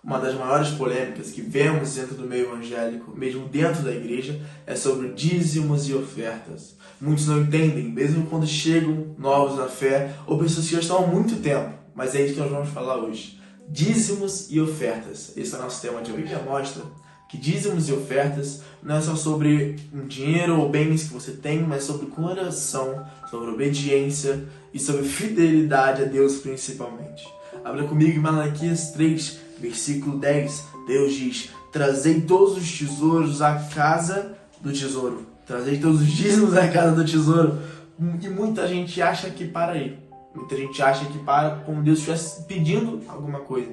Uma das maiores polêmicas que vemos dentro do meio evangélico, mesmo dentro da igreja, é sobre dízimos e ofertas. Muitos não entendem, mesmo quando chegam novos na fé, ou pessoas que já estão há muito tempo, mas é isso que nós vamos falar hoje. Dízimos e ofertas. Esse é o nosso tema de hoje. A Bíblia mostra que dízimos e ofertas não é só sobre um dinheiro ou bens que você tem, mas sobre coração, sobre obediência e sobre fidelidade a Deus principalmente. Abra comigo em Malaquias 3, versículo 10. Deus diz: trazei todos os tesouros à casa do tesouro. Trazei todos os dízimos à casa do tesouro. E muita gente acha que para aí. Muita gente acha que para como Deus estivesse pedindo alguma coisa.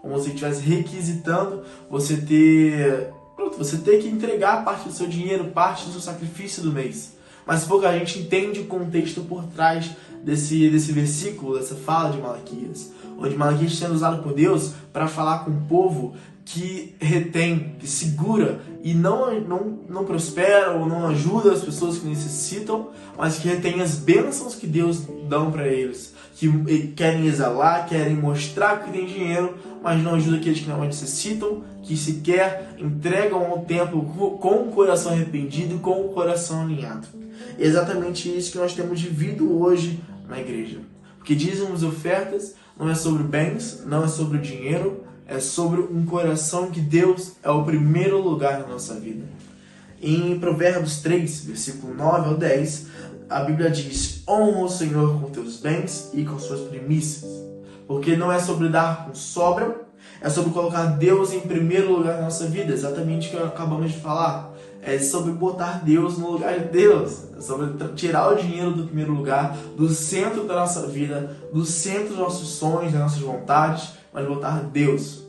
Como se estivesse requisitando você ter que entregar parte do seu dinheiro, parte do seu sacrifício do mês. Mas pouca gente entende o contexto por trás desse versículo, dessa fala de Malaquias. Onde Malaquias está sendo usado por Deus para falar com um povo que retém, que segura e não prospera ou não ajuda as pessoas que necessitam, mas que retém as bênçãos que Deus dá para eles, que querem exalar, querem mostrar que tem dinheiro, mas não ajuda aqueles que não necessitam, que sequer entregam ao templo com o coração arrependido e com o coração alinhado. É exatamente isso que nós temos vivido hoje na igreja. Porque dízimos e ofertas não é sobre bens, não é sobre dinheiro, é sobre um coração que Deus é o primeiro lugar na nossa vida. Em Provérbios 3, versículo 9 ao 10, a Bíblia diz: honra o Senhor com teus bens e com suas primícias. Porque não é sobre dar com sobra, é sobre colocar Deus em primeiro lugar na nossa vida, exatamente o que acabamos de falar. É sobre botar Deus no lugar de Deus. É sobre tirar o dinheiro do primeiro lugar, do centro da nossa vida, do centro dos nossos sonhos, das nossas vontades, mas botar Deus.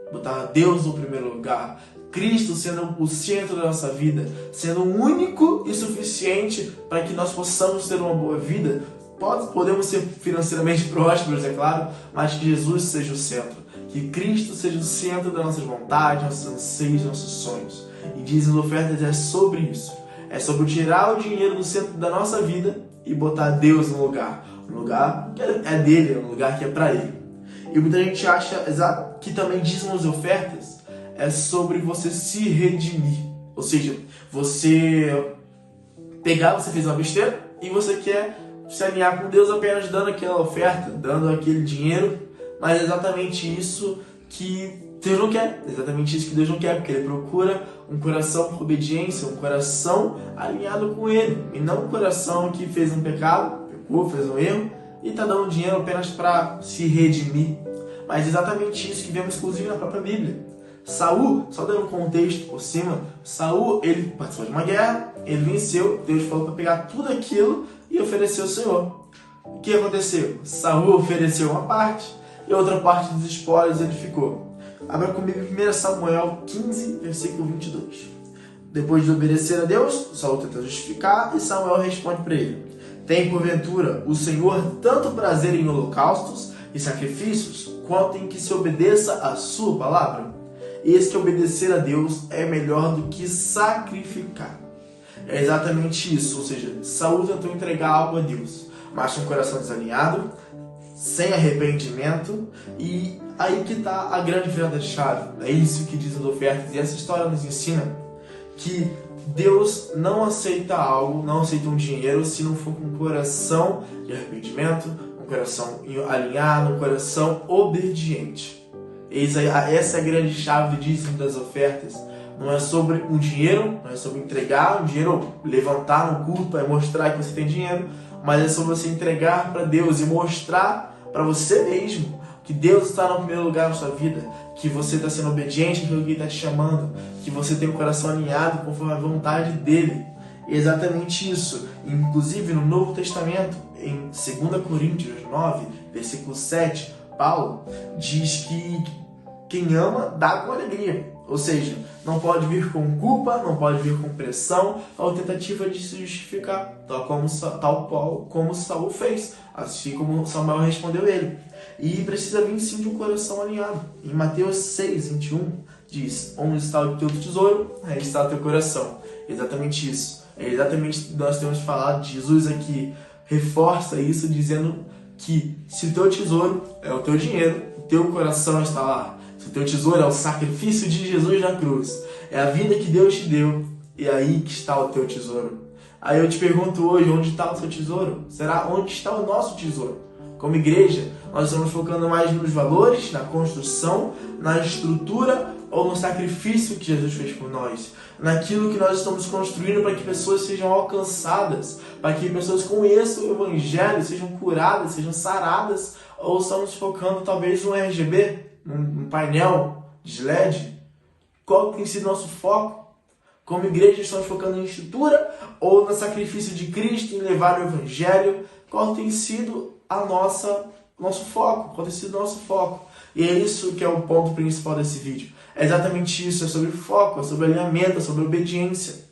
Botar Deus no primeiro lugar. Cristo sendo o centro da nossa vida, sendo único e suficiente para que nós possamos ter uma boa vida. Podemos ser financeiramente prósperos, é claro, mas que Jesus seja o centro. Que Cristo seja o centro das nossas vontades, nossos anseios, nossos sonhos. E dízimos e ofertas é sobre isso. É sobre tirar o dinheiro do centro da nossa vida e botar Deus no lugar. Um lugar que é dele, um lugar que é para ele. E muita gente acha que também dízimos e ofertas é sobre você se redimir. Ou seja, você fez uma besteira e você quer se alinhar com Deus apenas dando aquela oferta, dando aquele dinheiro. Mas é exatamente isso que Deus não quer. É exatamente isso que Deus não quer, porque Ele procura um coração com obediência, um coração alinhado com Ele. E não um coração que fez um pecado, pecou, fez um erro, e está dando dinheiro apenas para se redimir. Mas é exatamente isso que vemos inclusive na própria Bíblia. Saul, só dando um contexto por cima, Saul, ele participou de uma guerra, ele venceu, Deus falou para pegar tudo aquilo e oferecer ao Senhor. O que aconteceu? Saul ofereceu uma parte e outra parte dos espólios ele ficou. Abra comigo em 1 Samuel 15, versículo 22. Depois de obedecer a Deus, Saul tenta justificar e Samuel responde para ele: tem porventura o Senhor tanto prazer em holocaustos e sacrifícios, quanto em que se obedeça a sua palavra? Eis que obedecer a Deus é melhor do que sacrificar. É exatamente isso, ou seja, Saul tentou entregar algo a Deus, mas com o coração desalinhado, sem arrependimento, e aí que está a grande virada de chave. É isso que diz as ofertas, e essa história nos ensina que Deus não aceita algo, não aceita um dinheiro se não for com um coração de arrependimento, um coração alinhado, um coração obediente. Essa é a grande chave do dízimo das ofertas. Não é sobre um dinheiro, não é sobre entregar um dinheiro, levantar no culto para mostrar que você tem dinheiro, mas é sobre você entregar para Deus e mostrar para você mesmo que Deus está no primeiro lugar na sua vida, que você está sendo obediente àquilo que Ele está te chamando, que você tem o coração alinhado conforme a vontade dEle. E é exatamente isso. Inclusive no Novo Testamento, em 2 Coríntios 9, versículo 7, Paulo diz que quem ama dá com alegria. Ou seja, não pode vir com culpa, não pode vir com pressão ou tentativa de se justificar, tal qual como Saul fez, assim como Samuel respondeu ele. E precisa vir sim de um coração alinhado. Em Mateus 6, 21, diz: onde está o teu tesouro, aí está o teu coração. Exatamente isso. É exatamente nós temos falado. Jesus aqui reforça isso dizendo que se o teu tesouro é o teu dinheiro, o teu coração está lá. Se o teu tesouro é o sacrifício de Jesus na cruz, é a vida que Deus te deu, e é aí que está o teu tesouro. Aí eu te pergunto hoje, onde está o seu tesouro? Será onde está o nosso tesouro? Como igreja, nós estamos focando mais nos valores, na construção, na estrutura ou no sacrifício que Jesus fez por nós? Naquilo que nós estamos construindo para que pessoas sejam alcançadas, para que pessoas conheçam o Evangelho, sejam curadas, sejam saradas, ou estamos focando talvez no RGB, num painel de LED? Qual tem sido nosso foco? Como igreja, estamos focando em estrutura ou no sacrifício de Cristo, em levar o Evangelho? Qual tem sido nosso foco? Qual tem sido o nosso foco? E é isso que é o ponto principal desse vídeo. É exatamente isso, é sobre foco, é sobre alinhamento, é sobre obediência.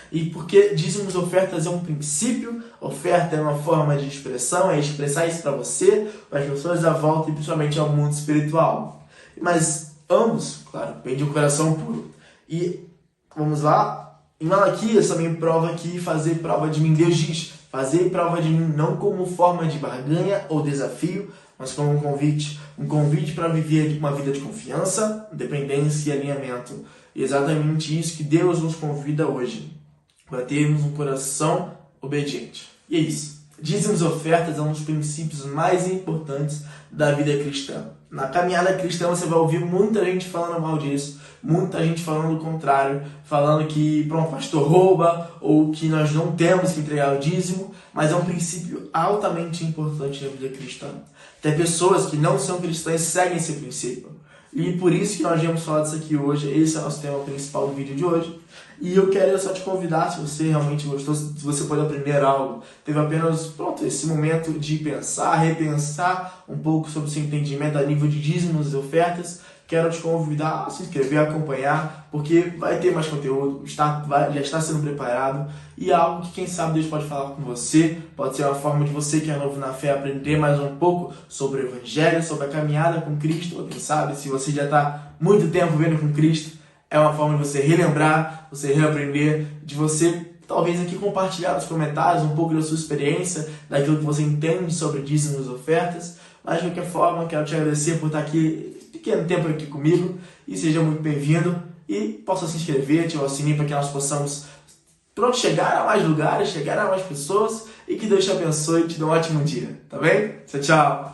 E porque dízimos e ofertas é um princípio, oferta é uma forma de expressão, é expressar isso para você, para as pessoas à volta e principalmente ao mundo espiritual. Mas ambos, claro, vem de um coração puro. E vamos lá, em Malaquias também prova que fazer prova de mim, Deus diz, fazer prova de mim não como forma de barganha ou desafio, mas como um convite para viver uma vida de confiança, dependência e alinhamento. E exatamente isso que Deus nos convida hoje, para termos um coração obediente. E é isso. Dízimos e ofertas é um dos princípios mais importantes da vida cristã. Na caminhada cristã você vai ouvir muita gente falando mal disso, muita gente falando o contrário, falando que o pastor rouba ou que nós não temos que entregar o dízimo, mas é um princípio altamente importante na vida cristã. Tem pessoas que não são cristãs e seguem esse princípio. E por isso que nós viemos falar disso aqui hoje. Esse é o nosso tema principal do vídeo de hoje. E eu quero só te convidar, se você realmente gostou, se você pode aprender algo, teve apenas esse momento de pensar, repensar um pouco sobre o seu entendimento a nível de dízimos e ofertas, quero te convidar a se inscrever, a acompanhar, porque vai ter mais conteúdo, já está sendo preparado, e é algo que quem sabe Deus pode falar com você, pode ser uma forma de você que é novo na fé aprender mais um pouco sobre o Evangelho, sobre a caminhada com Cristo, ou quem sabe se você já está muito tempo vivendo com Cristo, é uma forma de você relembrar, você reaprender, de você talvez aqui compartilhar nos comentários um pouco da sua experiência, daquilo que você entende sobre dízimos e ofertas. Mas de qualquer forma, quero te agradecer por estar aqui, pequeno tempo aqui comigo, e seja muito bem-vindo. E possa se inscrever, ativar o sininho para que nós possamos chegar a mais lugares, chegar a mais pessoas, e que Deus te abençoe e te dê um ótimo dia, tá bem? Tchau, tchau!